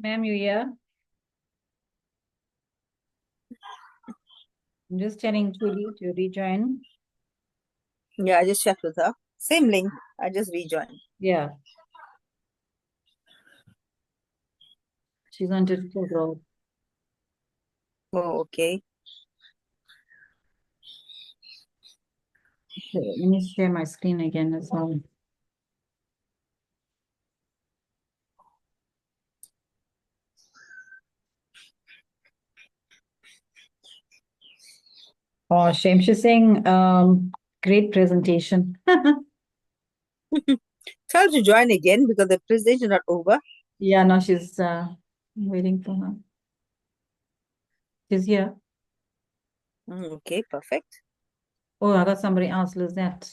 Ma'am, you here? I'm just telling Julie to rejoin. Yeah, I just checked with her. Same link. I just rejoined. Yeah, she's on difficult road. Oh, okay. Okay, let me share my screen again as well. Oh, shame. She's saying, great presentation. Tell her to join again because the presentation is not over. Yeah, no, she's waiting for her. She's here. Okay, perfect. Oh, I got somebody else, Lizette.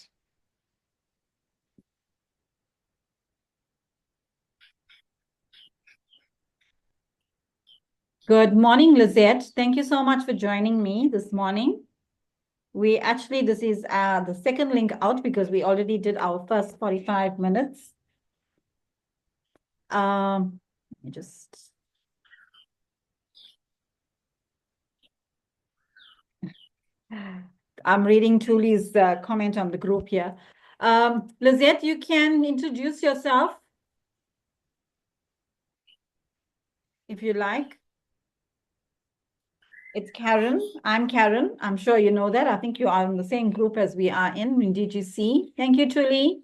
Good morning, Lizette. Thank you so much for joining me this morning. This is the second link out because we already did our first 45 minutes. Let me just. I'm reading Tuli's comment on the group here. Lizette, you can introduce yourself if you like. It's Karen. I'm Karen. I'm sure you know that. I think you are in the same group as we are in DGC. Thank you, Tuli.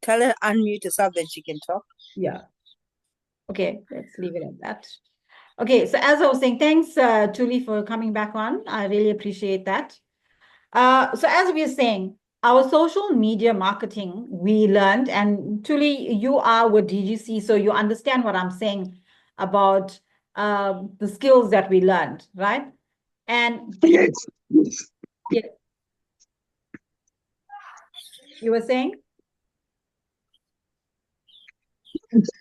Tell her unmute herself, then she can talk. Yeah. Okay, let's leave it at that. Okay, so as I was saying, thanks, Tuli, for coming back on. I really appreciate that. So as we are saying, our social media marketing, we learned, and Tuli, you are with DGC, so you understand what I'm saying about the skills that we learned, right? And Yes, yes, yeah, you were saying?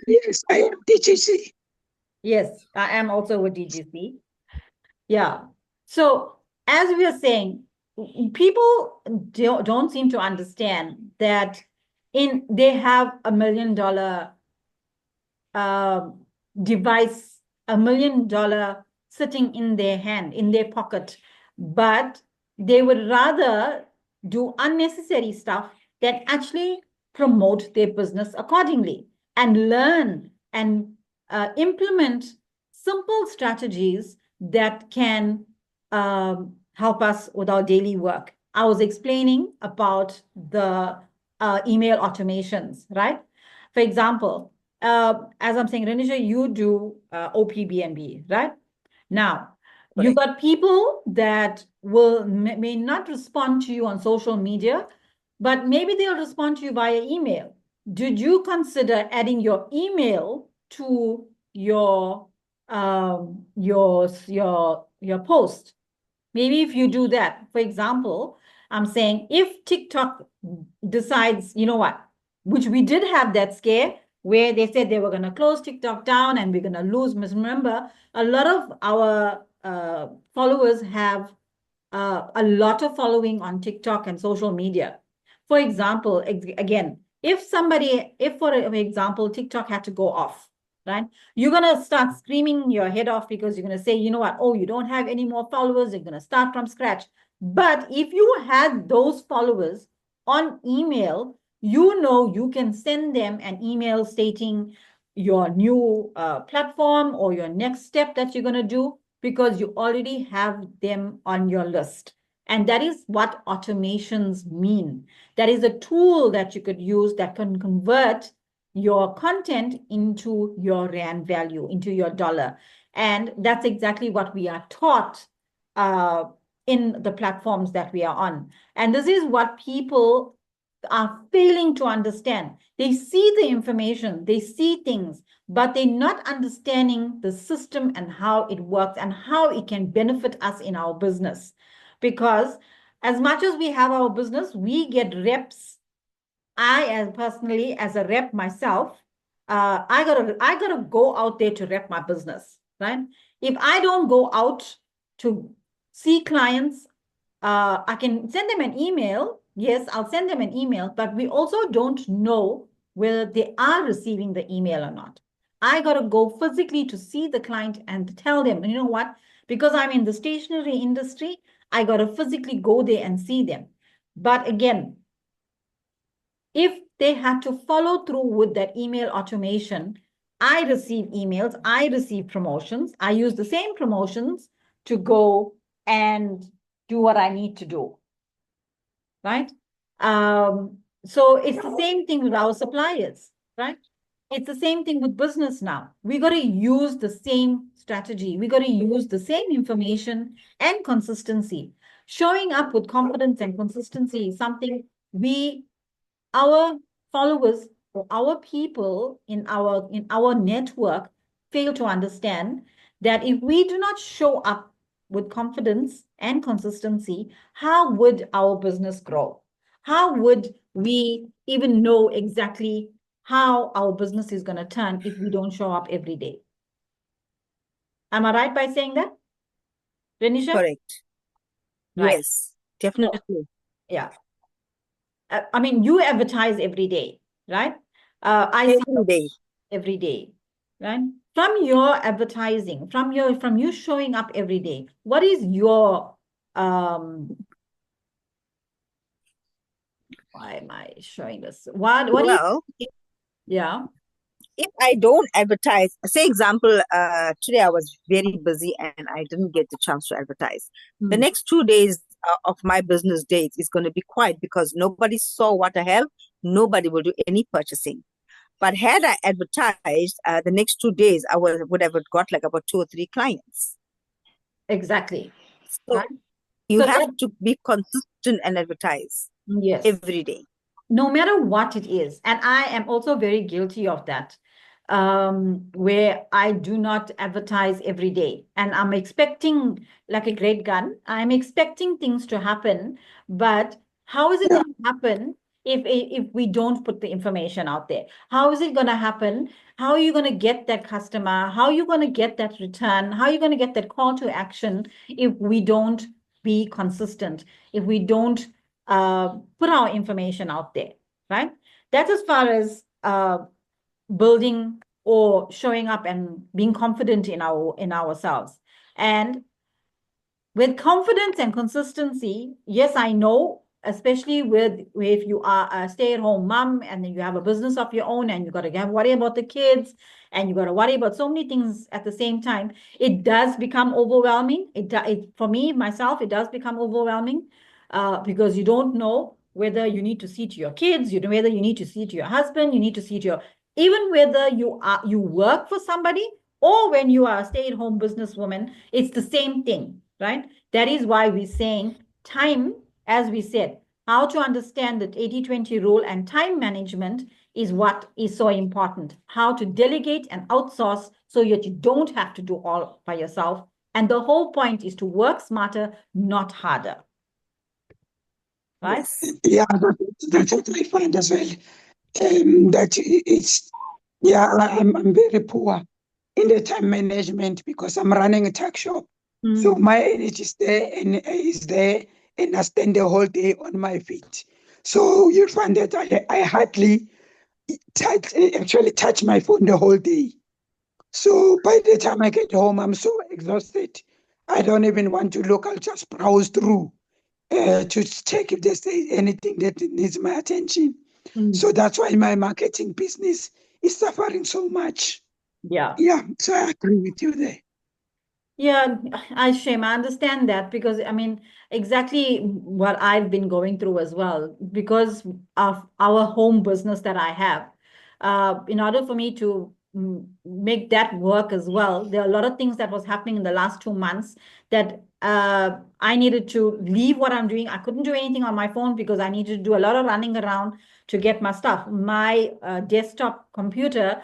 yes, I am DGC. Yes, I am also with DGC. Yeah. So as we are saying, people don't seem to understand that they have $1 million device, $1 million sitting in their hand, in their pocket, but they would rather do unnecessary stuff than actually promote their business accordingly and learn and implement simple strategies that can help us with our daily work. I was explaining about the email automations, right? For example, as I'm saying, Renisha, you do OPBNB, right? Now, you Correct. got people that may not respond to you on social media, but maybe they'll respond to you via email. Did you consider adding your email to your post? Maybe if you do that, for example, I'm saying if TikTok decides, you know what, which we did have that scare where they said they were going to close TikTok down and we're going to lose. Remember, a lot of our followers have a lot of following on TikTok and social media. For example, again, if for example, TikTok had to go off, right? You're going to start screaming your head off because you're going to say, you know what? Oh, you don't have any more followers. You're going to start from scratch. But if you had those followers on email, you know you can send them an email stating your new platform or your next step that you're going to do because you already have them on your list. And that is what automations mean. That is a tool that you could use that can convert your content into your rand value, into your dollar. And that's exactly what we are taught in the platforms that we are on. And this is what people are failing to understand. They see the information, they see things, but they're not understanding the system and how it works and how it can benefit us in our business. Because as much as we have our business, we get reps. As personally, as a rep myself, I gotta go out there to rep my business, right? If I don't go out to see clients, I can send them an email. Yes, I'll send them an email, but we also don't know whether they are receiving the email or not. I got to go physically to see the client and tell them, you know what? Because I'm in the stationery industry, I got to physically go there and see them. But again, if they had to follow through with that email automation, I receive emails, I receive promotions, I use the same promotions to go and do what I need to do, right? So it's the same thing with our suppliers, right? It's the same thing with business now. We got to use the same strategy. We got to use the same information and consistency. Showing up with confidence and consistency is something our followers or our people in our network fail to understand that if we do not show up with confidence and consistency, how would our business grow? How would we even know exactly how our business is going to turn if we don't show up every day? Am I right by saying that, Renisha? Correct. Right. Yes, definitely. Yeah. I mean, you advertise every day, right? I see Every day. every day, right? From your advertising, from you showing up every day, what is your why am I showing this? What is Well, yeah. if I don't advertise, say example, today I was very busy and I didn't get the chance to advertise. The Hmm. next 2 days of my business days is going to be quiet because nobody saw what I have. Nobody will do any purchasing. But had I advertised, the next 2 days, I would have got like about 2 or 3 clients. Exactly. So Right. you So have that to be consistent and advertise yes. every day. No matter what it is. And I am also very guilty of that, where I do not advertise every day. And I'm expecting, like a great gun, I'm expecting things to happen. But how is it Yeah. going to happen if we don't put the information out there? How is it going to happen? How are you going to get that customer? How are you going to get that return? How are you going to get that call to action if we don't be consistent, if we don't put our information out there, right? That's as far as building or showing up and being confident in ourselves. And with confidence and consistency, yes, I know, especially with if you are a stay-at-home mom and then you have a business of your own and you got to worry about the kids and you got to worry about so many things at the same time, it does become overwhelming. For me, myself, it does become overwhelming because you don't know whether you need to see to your kids, whether you need to see to your husband, you need to see to your, even whether you work for somebody or when you are a stay-at-home businesswoman, it's the same thing, right? That is why we're saying time, as we said, how to understand that 80-20 rule and time management is what is so important. How to delegate and outsource so that you don't have to do all by yourself. And the whole point is to work smarter, not harder. Right? Yes. Yeah, that's what I find as well. That it's, yeah, I'm very poor in the time management because I'm running a tuck shop. So my energy is there, and I spend the whole day on my feet. So you find that I hardly actually touch my phone the whole day. So by the time I get home, I'm so exhausted. I don't even want to look. I'll just browse through to check if there's anything that needs my attention. So that's why my marketing business is suffering so much. Yeah. Yeah, so I agree with you there. Yeah, I understand that because I mean exactly what I've been going through as well because of our home business that I have. In order for me to make that work as well, there are a lot of things that was happening in the last 2 months that I needed to leave what I'm doing. I couldn't do anything on my phone because I needed to do a lot of running around to get my stuff. My desktop computer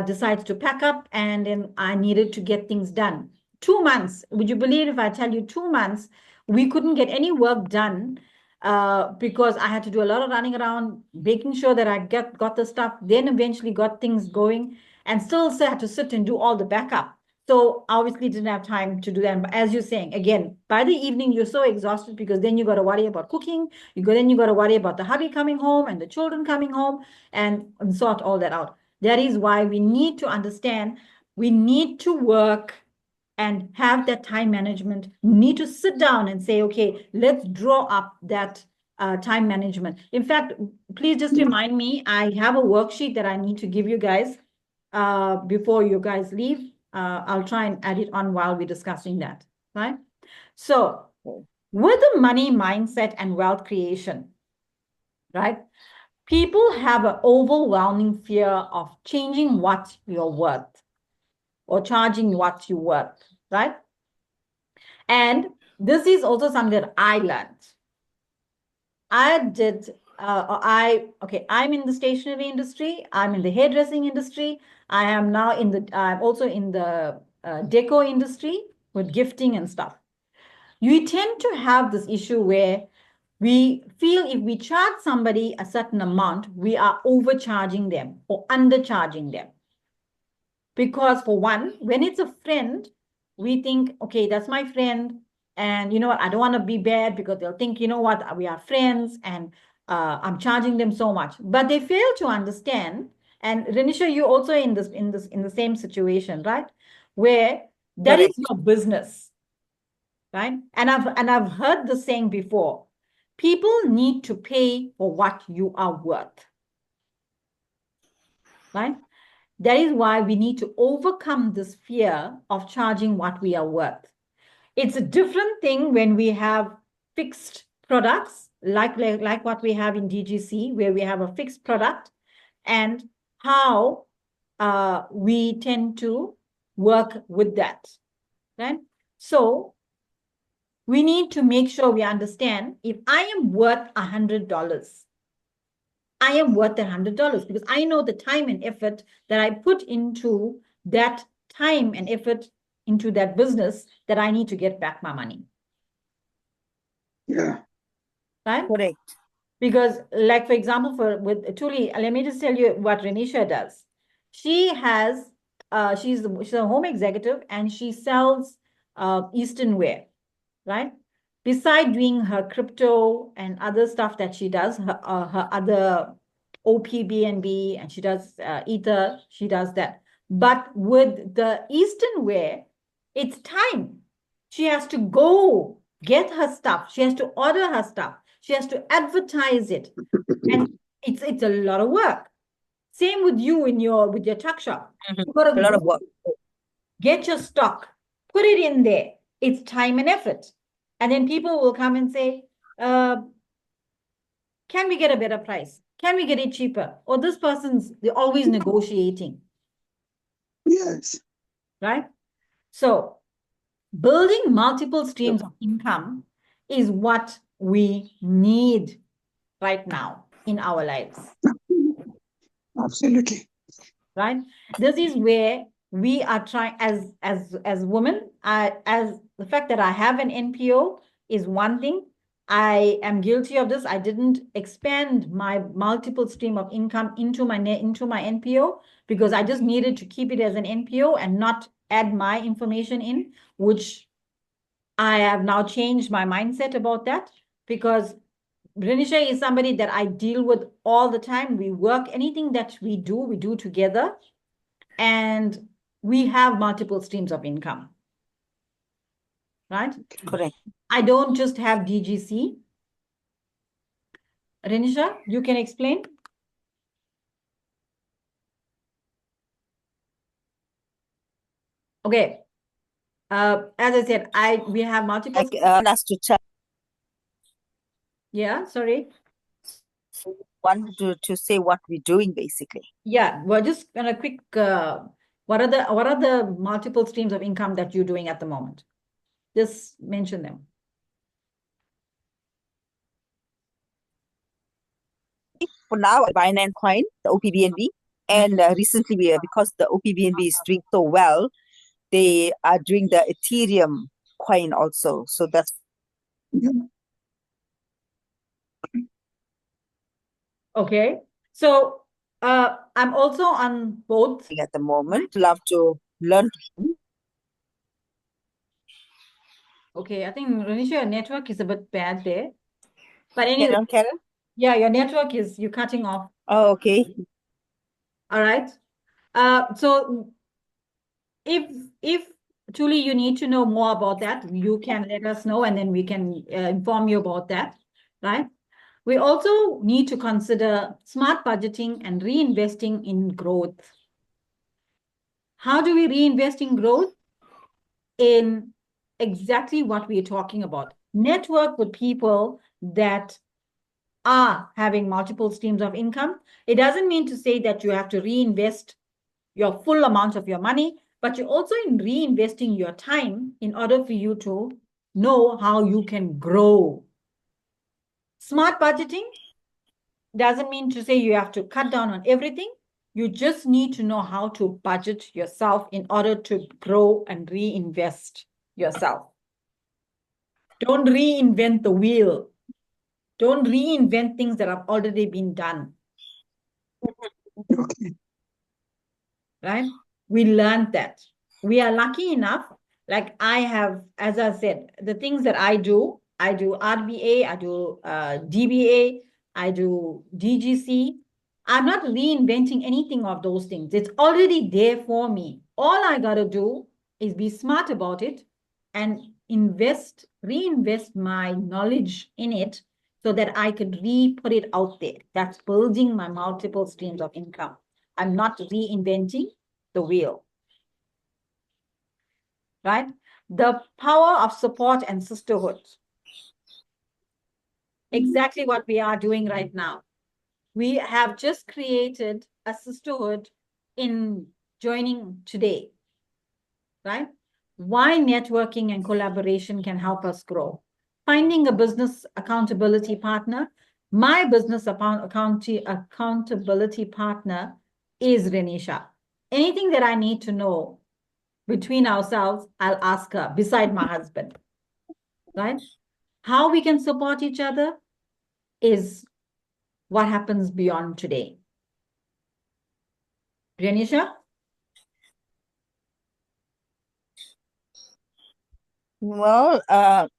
decides to pack up and then I needed to get things done. 2 months. Would you believe if I tell you 2 months, we couldn't get any work done because I had to do a lot of running around, making sure that I got the stuff, then eventually got things going, and still had to sit and do all the backup. So obviously didn't have time to do that. But as you're saying, again, by the evening, you're so exhausted because then you got to worry about cooking. Then you got to worry about the hubby coming home and the children coming home and sort all that out. That is why we need to understand, we need to work and have that time management. We need to sit down and say, okay, let's draw up that time management. In fact, please just remind me, I have a worksheet that I need to give you guys before you guys leave. I'll try and add it on while we're discussing that, right? So with the money mindset and wealth creation, right? People have an overwhelming fear of changing what you're worth or charging what you worth, right? And this is also something that I learned. I'm in the stationery industry. I'm in the hairdressing industry. I am now I'm also in the deco industry with gifting and stuff. You tend to have this issue where we feel if we charge somebody a certain amount, we are overcharging them or undercharging them. Because for one, when it's a friend, we think, okay, that's my friend. And you know what, I don't want to be bad because they'll think, you know what, we are friends and I'm charging them so much. But they fail to understand. And Renisha, you also in the same situation, right? Where that is your business, right? And I've heard the saying before, people need to pay for what you are worth, right? That is why we need to overcome this fear of charging what we are worth. It's a different thing when we have fixed products, like what we have in DGC, where we have a fixed product, and how we tend to work with that, right? So we need to make sure we understand, if I am worth $100, I am worth $100 because I know the time and effort that I put into that time and effort into that business, that I need to get back my money. Yeah. Right? Correct. Because, like, for example, with Tuli, let me just tell you what Renisha does. She has, she's a home executive and she sells Eastern wear, right? Beside doing her crypto and other stuff that she does, her other OPBNB, and she does Ether, she does that. But with the Eastern wear, it's time. She has to go get her stuff. She has to order her stuff. She has to advertise it. And it's a lot of work. Same with you with your tuck shop. You gotta A lot of work. get your stock, put it in there. It's time and effort. And then people will come and say, can we get a better price? Can we get it cheaper? Or they're always negotiating. Yes. Right? So building multiple streams of income is what we need right now in our lives. Absolutely. Right? This is where we are trying as women, as the fact that I have an NPO is one thing. I am guilty of this. I didn't expand my multiple stream of income into my NPO because I just needed to keep it as an NPO and not add my information in, which I have now changed my mindset about that, because Renisha is somebody that I deal with all the time. We work, anything that we do together, and we have multiple streams of income, right? Correct. I don't just have DGC. Renisha, you can explain? Okay. As I said, we have multiple. Like us to tell. Yeah, sorry. Want to say what we're doing basically. Yeah, we're just gonna quick. What are the multiple streams of income that you're doing at the moment? Just mention them. For now, Binance Coin, the OPBNB, and recently because the OPBNB is doing so well, they are doing the Ethereum coin also. So that's okay. So I'm also on both at the moment. Love to learn. Okay, I think Renisha, your network is a bit bad there. But anyway, Karen? yeah, your network you're cutting off. Oh, okay. All right. So if truly you need to know more about that, you can let us know and then we can inform you about that, right? We also need to consider smart budgeting and reinvesting in growth. How do we reinvest in growth? In exactly what we're talking about. Network with people that are having multiple streams of income. It doesn't mean to say that you have to reinvest your full amount of your money, but you're also in reinvesting your time in order for you to know how you can grow. Smart budgeting doesn't mean to say you have to cut down on everything. You just need to know how to budget yourself in order to grow and reinvest yourself. Don't reinvent the wheel. Don't reinvent things that have already been done. Okay. Right? We learned that. We are lucky enough, like I have, as I said, the things that I do RBA, I do DBA, I do DGC. I'm not reinventing anything of those things. It's already there for me. All I got to do is be smart about it and reinvest my knowledge in it so that I could put it out there. That's building my multiple streams of income. I'm not reinventing the wheel, right? The power of support and sisterhood. Exactly what we are doing right now. We have just created a sisterhood in joining today, right? Why networking and collaboration can help us grow. Finding a business accountability partner. My business accountability partner is Renisha. Anything that I need to know between ourselves, I'll ask her beside my husband, right? How we can support each other is what happens beyond today. Renisha? Well,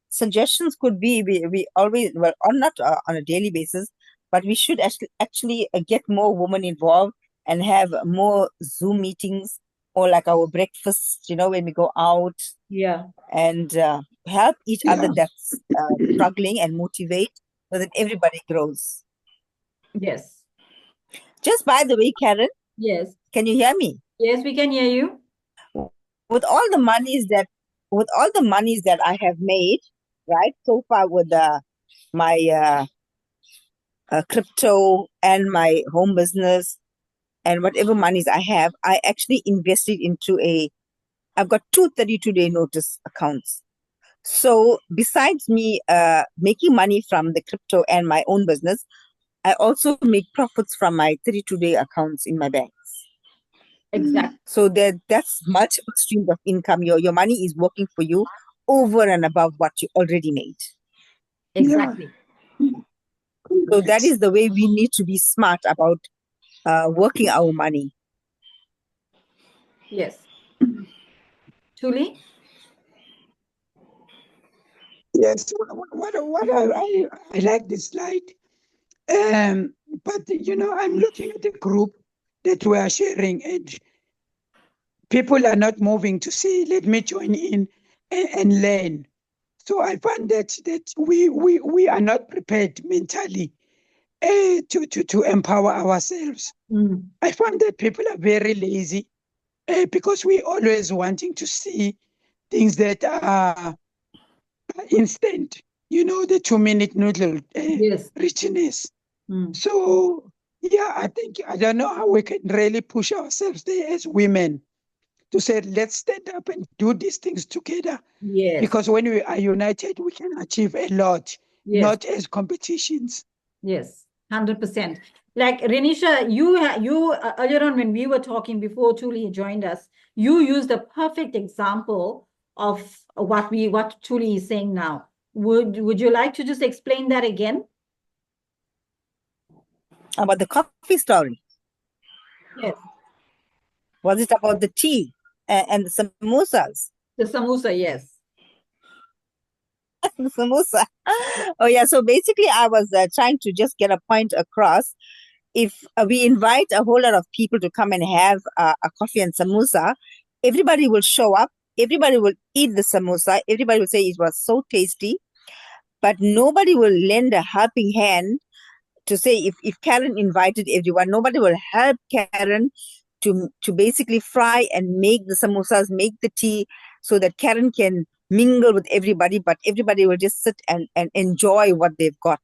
suggestions could be we always, well, on not on a daily basis, but we should actually get more women involved and have more Zoom meetings or like our breakfast, when we go out Yeah. and help each other Yeah. that's struggling and motivate so that everybody grows. Yes. Just by the way, Karen, Yes. can you hear me? Yes, we can hear you. With all the monies that I have made, right, so far with my crypto and my home business and whatever monies I have, I actually invested into I've got two 32-day notice accounts. So besides me making money from the crypto and my own business, I also make profits from my 32-day accounts in my banks. Exactly. So that's multiple streams of income. Your money is working for you over and above what you already made. Exactly. So that is the way we need to be smart about working our money. Yes. Tuli? Yes, what I like this slide. But I'm looking at the group that we are sharing, and people are not moving to say, let me join in and learn. So I find that we are not prepared mentally to empower ourselves. I find that people are very lazy because we always wanting to see things that are instant, the 2-minute noodle Yes. richness. So, yeah, I don't know how we can really push ourselves there as women to say, let's stand up and do these things together. Yes. Because when we are united, we can achieve a lot, Yes. not as competitions. Yes, 100%. Like Renisha, you earlier on when we were talking before Tuli joined us, you used a perfect example of what Tuli is saying now. Would you like to just explain that again? About the coffee story. Yes. Was it about the tea and the samosas? The samosa, yes. The samosa. Oh yeah. So basically, I was trying to just get a point across. if we invite a whole lot of people to come and have a coffee and samosa, everybody will show up, everybody will eat the samosa, everybody will say it was so tasty, but nobody will lend a helping hand to say if Karen invited everyone, nobody will help Karen to basically fry and make the samosas, make the tea, so that Karen can mingle with everybody, but everybody will just sit and enjoy what they've got.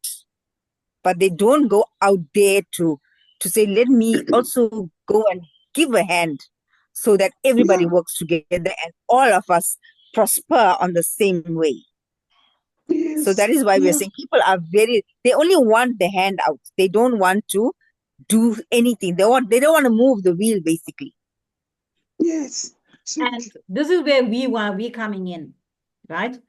But they don't go out there to say, let me also go and give a hand so that everybody Yeah. works together and all of us prosper on the same way. So that Yes. is why we're Yeah. saying people are they only want the handout. They don't want to do anything. They don't want to move the wheel, basically. Yes. And Absolutely. this is where we coming in, right?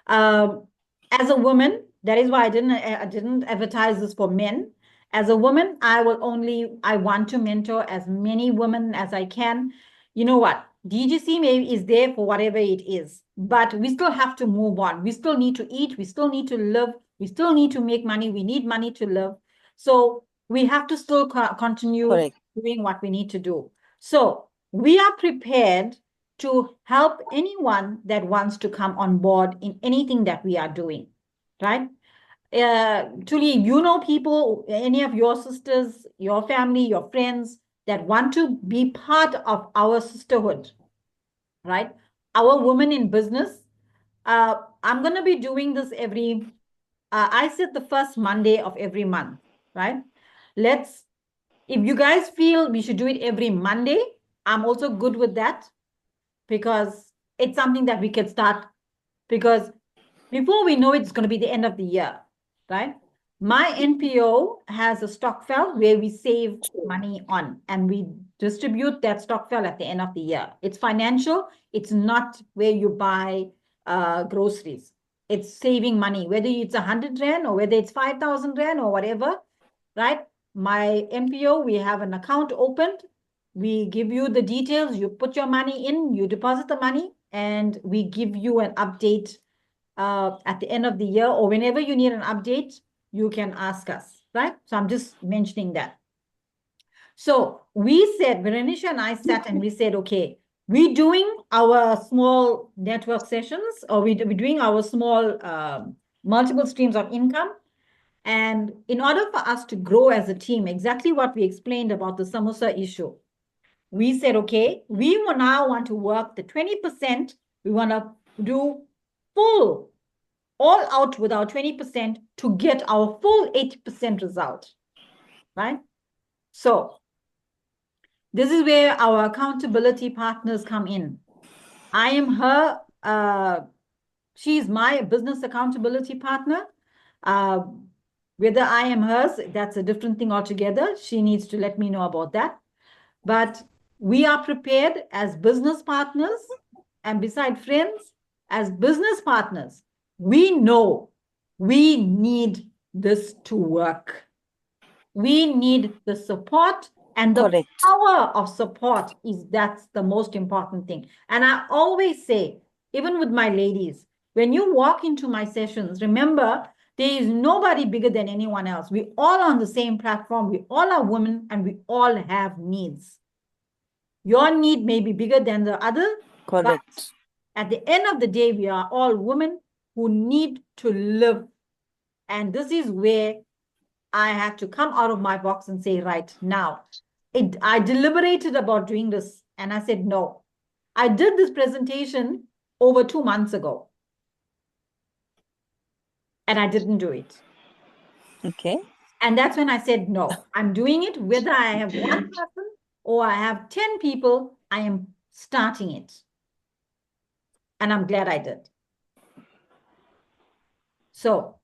As a woman, that is why I didn't advertise this for men. As a woman, I want to mentor as many women as I can. You know what? DGC maybe is there for whatever it is, but we still have to move on. We still need to eat. We still need to live. We still need to make money. We need money to live. So we have to still continue Correct. doing what we need to do. So we are prepared to help anyone that wants to come on board in anything that we are doing, right? Tuli, you know people, any of your sisters, your family, your friends that want to be part of our sisterhood, right? Our women in business. I'm going to be doing this I said the first Monday of every month, right? If you guys feel we should do it every Monday, I'm also good with that, because it's something that we can start, because before we know it, it's going to be the end of the year, right? My NPO has a stockfell where we save money on and we distribute that stockfell at the end of the year. It's financial. It's not where you buy groceries. It's saving money, whether it's 100 Rand or whether it's 5,000 Rand or whatever, right? My NPO, we have an account opened. We give you the details. You put your money in, you deposit the money, and we give you an update at the end of the year, or whenever you need an update, you can ask us, right? So I'm just mentioning that. So we said, Veronica and I sat and we said, okay, we're doing our small network sessions, or we're doing our small multiple streams of income. And in order for us to grow as a team, exactly what we explained about the samosa issue, we said, okay, we will now want to work the 20%. We want to do full, all out with our 20% to get our full 80% result, right? So this is where our accountability partners come in. I am her, she's my business accountability partner. Whether I am hers, that's a different thing altogether. She needs to let me know about that. But we are prepared as business partners, and beside friends, as business partners, we know we need this to work. We need the support, and the Correct. power of support that's the most important thing. And I always say, even with my ladies, when you walk into my sessions, remember, there is nobody bigger than anyone else. We all on the same platform. We all are women and we all have needs. Your need may be bigger than the other, but Correct. at the end of the day, we are all women who need to live. And this is where I had to come out of my box and say, right now, I deliberated about doing this. And I said, no, I did this presentation over 2 months ago. And I didn't do it. Okay. And that's when I said, no, I'm doing it. Whether I have one person or I have 10 people, I am starting it. And I'm glad I did. So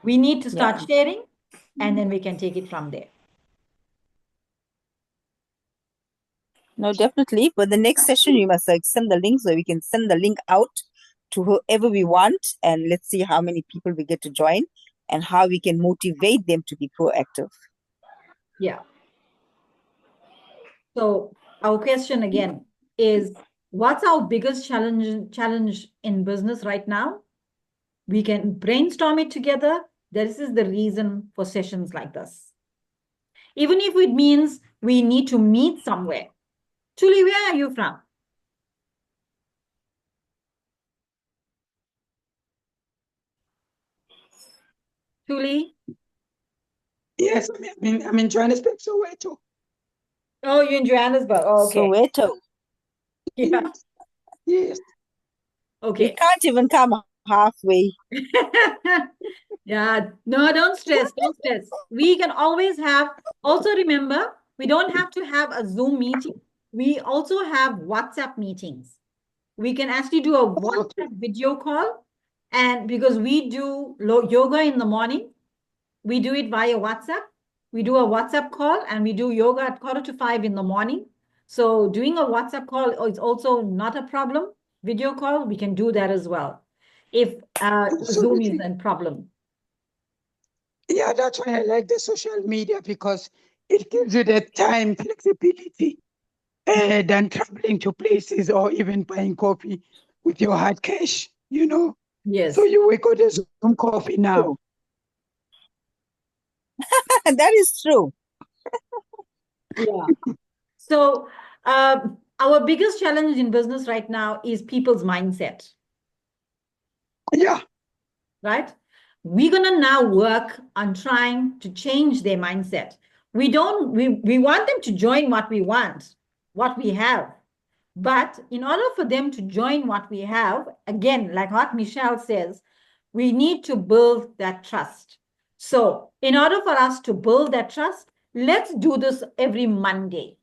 we need to start sharing, and then we can take it from there. No, definitely. But the next session, you must send the link so we can send the link out to whoever we want, and let's see how many people we get to join and how we can motivate them to be proactive. Yeah. So our question again is, what's our biggest challenge in business right now? We can brainstorm it together. This is the reason for sessions like this. Even if it means we need to meet somewhere. Julie, where are you from? Julie? Yes, I'm in Johannesburg, Soweto. Oh, you're in Johannesburg. Oh, okay. Soweto. Yeah. Yes. We Okay. can't even come halfway. Yeah, no, don't stress, don't stress. We can always have, also remember, we don't have to have a Zoom meeting. We also have WhatsApp meetings. We can actually do a Okay. WhatsApp video call. And because we do yoga in the morning, we do it via WhatsApp. We do a WhatsApp call and we do yoga at 4:45 in the morning. So doing a WhatsApp call is also not a problem. Video call, we can do that as well. If Zoom is Absolutely. a problem. Yeah, that's why I like the social media, because it gives you the time flexibility than traveling to places or even buying coffee with your hard cash, So Yes. we got a Zoom coffee now. True. That is true. Yeah. So our biggest challenge in business right now is people's mindset, Yeah, right? We're gonna now work on trying to change their mindset. We want them to join what we want, what we have. But in order for them to join what we have, again, like what Michelle says, we need to build that trust. So in order for us to build that trust, let's do this every Monday.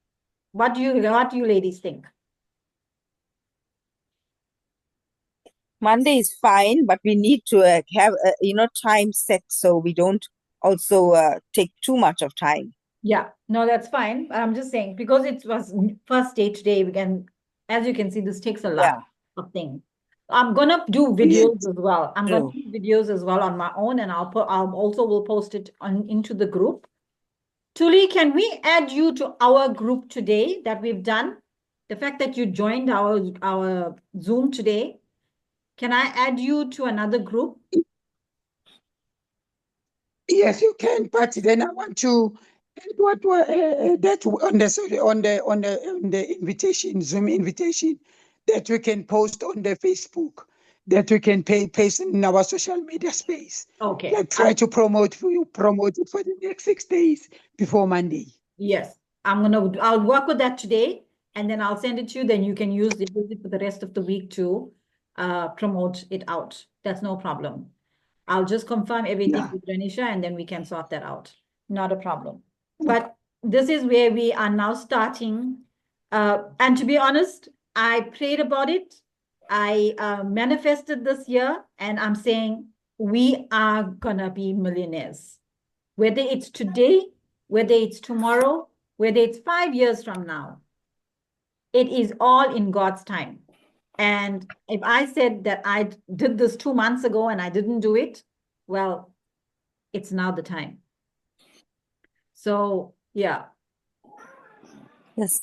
What do you ladies think? Monday is fine, but we need to have time set so we don't also take too much of time. Yeah, no, that's fine. But I'm just saying, because it was first day today, as you can see, this takes a lot of things. I'm gonna do videos as well. I'm gonna True. do videos as well on my own, and I'll also will post it into the group. Tuli, can we add you to our group today that we've done? The fact that you joined our Zoom today, can I add you to another group? yes, you can, but then I want to that on the invitation, Zoom invitation, that we can post on the Facebook, that we can paste in our social media space. Okay. Like try to promote it for the next 6 days before Monday. Yes, I'll work with that today, and then I'll send it to you. Then you can use it for the rest of the week to promote it out. That's no problem. I'll just confirm everything Yeah. with Renisha, and then we can sort that out. Not a problem. But this is where we are now starting. And to be honest, I prayed about it. I manifested this year, and I'm saying we are gonna be millionaires. Whether it's today, whether it's tomorrow, whether it's 5 years from now, it is all in God's time. And if I said that I did this 2 months ago and I didn't do it, well, it's now the time. So, yeah. Yes,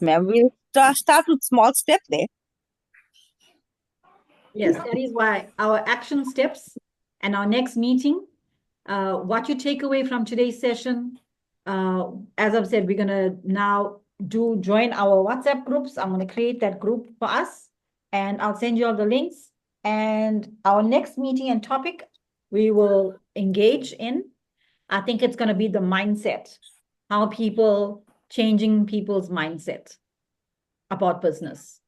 ma'am. We'll start with small step there. Yes, that is why our action steps and our next meeting, what you take away from today's session, as I've said, we're going to now join our WhatsApp groups. I'm going to create that group for us, and I'll send you all the links. And our next meeting and topic we will engage in, I think it's going to be the mindset, how changing people's mindset about business.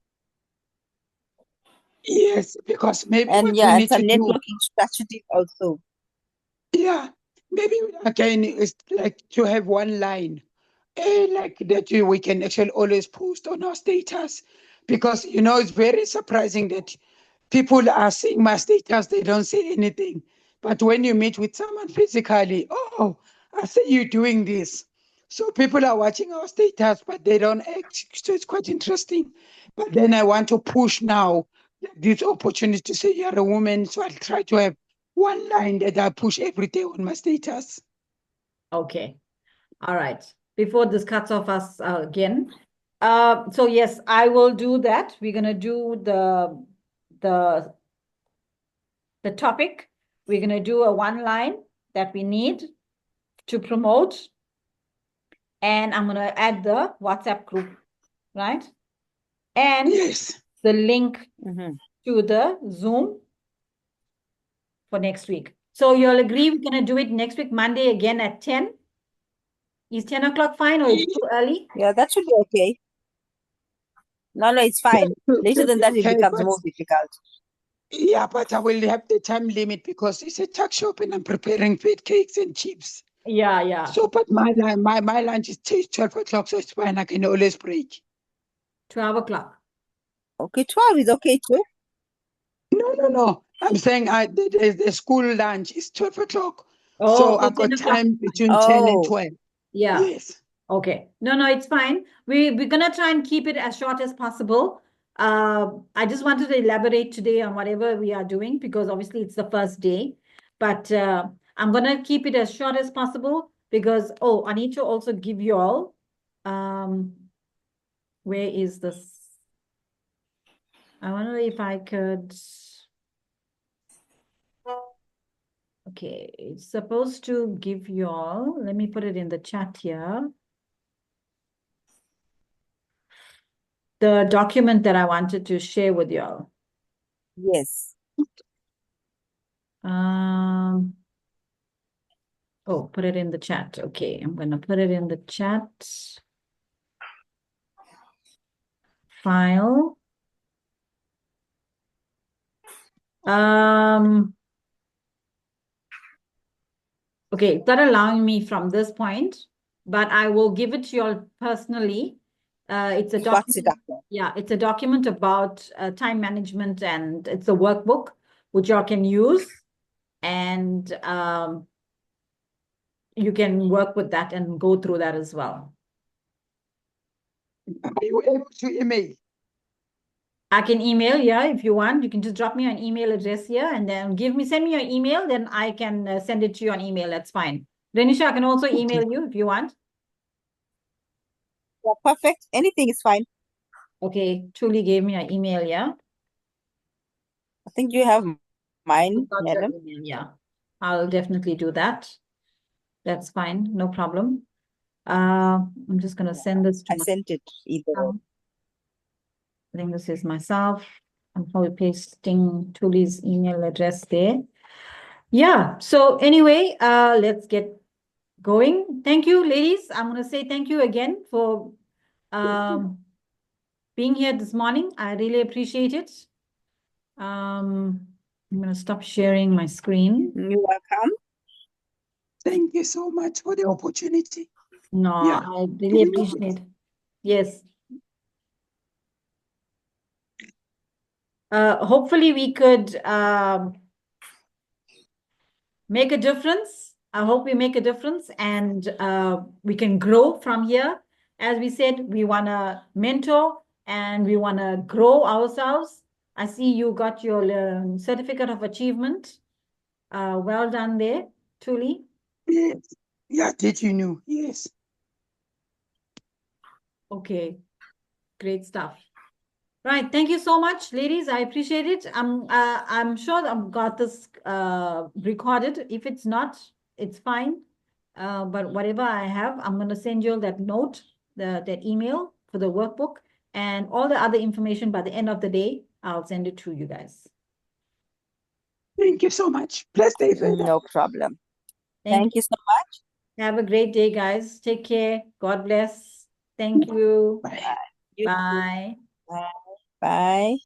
Yes, because maybe And what we yeah, need it's a to do, networking strategy also. yeah, maybe again is like to have one line, like that we can actually always post on our status, because it's very surprising that people are seeing my status, they don't say anything, but when you meet with someone physically, oh, I see you doing this. So people are watching our status, but they don't act. So it's quite interesting. But then I want to push now this opportunity to say you're a woman, so I'll try to have one line that I push every day on my status. Okay. All right. Before this cuts off us again. So yes, I will do that. We're gonna do the topic. We're gonna do a one line that we need to promote. and I'm going to add the WhatsApp group, right? And Yes. the link Mhm. to the Zoom for next week. So you'll agree we're going to do it next week, Monday again at 10? Is 10 o'clock fine or it's too early? Yeah, that should be okay. No, it's fine. Later than that, it Okay, becomes but more difficult. yeah, but I will have the time limit because it's a tuck shop and I'm preparing fat cakes and chips. Yeah, yeah. So, but my lunch is 12 o'clock, so it's fine. I can always break. 12 o'clock. Okay, 12 is okay too. No. I'm saying the school lunch is 12 o'clock. Oh, So so I got 10 o'clock. time between 10 and Oh, 12. Yeah. Yes. Okay. No, it's fine. We're gonna try and keep it as short as possible. I just wanted to elaborate today on whatever we are doing because obviously it's the first day. But I'm gonna keep it as short as possible because I need to also give you all where is this? I wonder if I could. Okay, it's supposed to give you all. Let me put it in the chat here. The document that I wanted to share with y'all. yes. Put it in the chat. Okay, I'm gonna put it in the chat. File. Okay, it's not allowing me from this point, but I will give it to you all personally. It's a What's it document. up? Yeah, it's a document about time management, and it's a workbook which y'all can use, and you can work with that and go through that as well. Are you able to email? I can email, yeah, if you want. You can just drop me an email address here and then send me your email, then I can send it to you on email. That's fine. Renisha, I can also email you if you want. Yeah, perfect. Anything is fine. Okay, Truly gave me an email, yeah. I think you have mine, You've got your madam. email, yeah. I'll definitely do that. That's fine, no problem. I'm just gonna send this to I sent it either. myself. I think this is myself. I'm probably pasting Truly's email address there. Yeah, so anyway, let's get going. Thank you, ladies. I'm going to say thank you again for being here this morning. I really appreciate it. I'm going to stop sharing my screen. You're welcome. Thank you so much for the opportunity. No, Yeah. I really appreciate it. Yes. Hopefully we could make a difference. I hope we make a difference and we can grow from here. As we said, we want to mentor and we want to grow ourselves. I see you got your certificate of achievement. Well done there, Truly. Yes. Yeah, did you know? Yes. Okay, great stuff. Right, thank you so much, ladies. I appreciate it. I'm sure I've got this recorded. If it's not, it's fine. But whatever I have, I'm going to send you that note, that email for the workbook, and all the other information by the end of the day. I'll send it to you guys. Thank you so much. Blessed day further. No problem. Thank Thank you. you so much. Have a great day, guys. Take care. God bless. Thank you. Bye. You too. Bye. Bye. Bye.